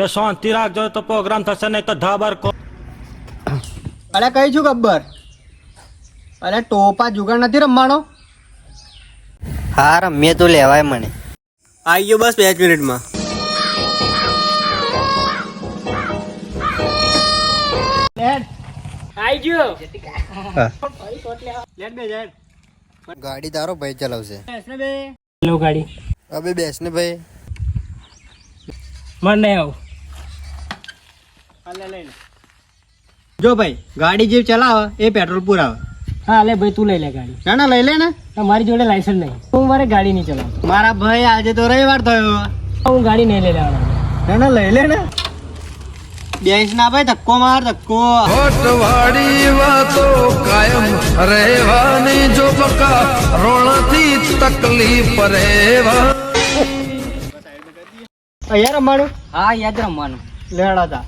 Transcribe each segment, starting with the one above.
કે શાંતિ રાખજો તો પ્રોગ્રામ થશે, નહીં તો ધાબર કો. અરે કઈ છું ગબ્બર? અરે ટોપા જુગાડ નથી રમવાનો? હા રમીએ તો લેવાય મને. આવી ગયો બસ 5 મિનિટમાં. ગાડી તારો ભાઈ ચલાવશે. ગાડી અબે બેસ ને ભાઈ. મને નહીં આવું. જો ભાઈ ગાડી જે ચલાવે એ પેટ્રોલ પુરાવે. હા લે ભાઈ તું લઈ લે ગાડી. ના ના લઈ લે ને. મારી જોડે લાયસન્સ નહીં, હું મારે ગાડી નહીં ચલાવતો. મારા ભાઈ આજે તો રવિવાર થયો. હું ગાડી નહીં લઈ લેવાનો. ના ના લઈ લે ને. બેસ ના ભાઈ, ધક્કો માર ધક્કો. હોટવાડી વાતો કાયમ રહેવાની, જો બકા રોણથી તકલીફ રહેવા. અહીંયા રમવાનું? હા યાદ રમવાનું. લેડા તા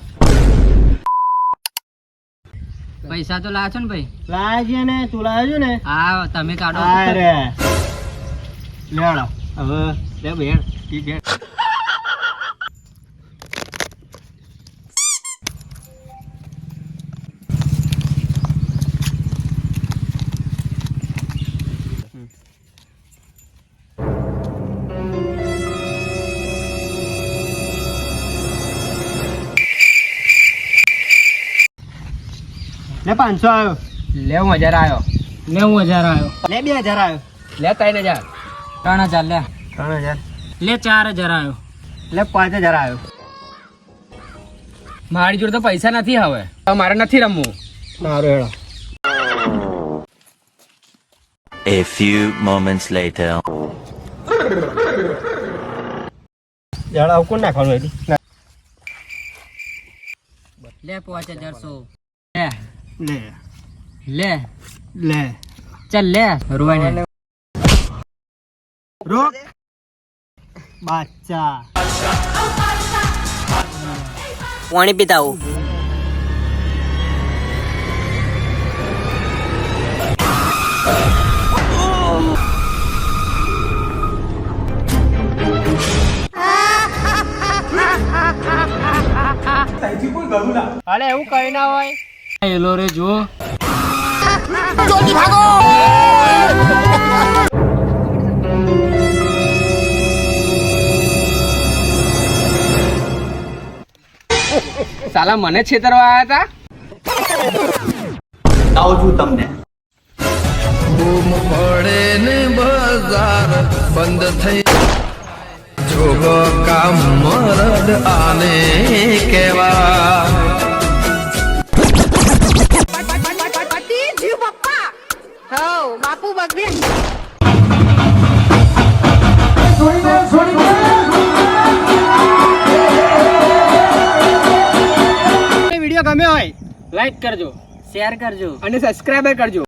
પૈસા તો લાવો છો ને ભાઈ? લાયા છે ને, તું લાવ્યો છે ને? હા તમે કાઢો. અરે લેડા હવે લે બેન ઠીક છે. લે 500 આવ્યો. લે 1000 આવ્યો. લે 1000 આવ્યો. લે 2000 આવ્યો. લે 3000. 3000 લે. 3000. લે 4000 આવ્યો. લે 5000 આવ્યો. મારી જોડે તો પૈસા નથી હવે, મારે નથી રમવું. મારો હેડો. A few moments later. યાર આવ કોણ નાખવાનું હતી? લે 5100. લે લે લે લે ચાલ લે. રોવાય ને રોક બાચ્ચા. પાણી પીતા આવું. અરે એવું કઈ ના હોય. એલો રે જો. સાલા મને છેતરવા આવ્યા હતા. બૂમ પડે ને બજાર બંધ થઈ, જોગ કામ મરદ આને કેવા. વિડીયો ગમ્યો હોય લાઈક કરજો, શેર કરજો. અને સબસ્ક્રાઇબ કરજો.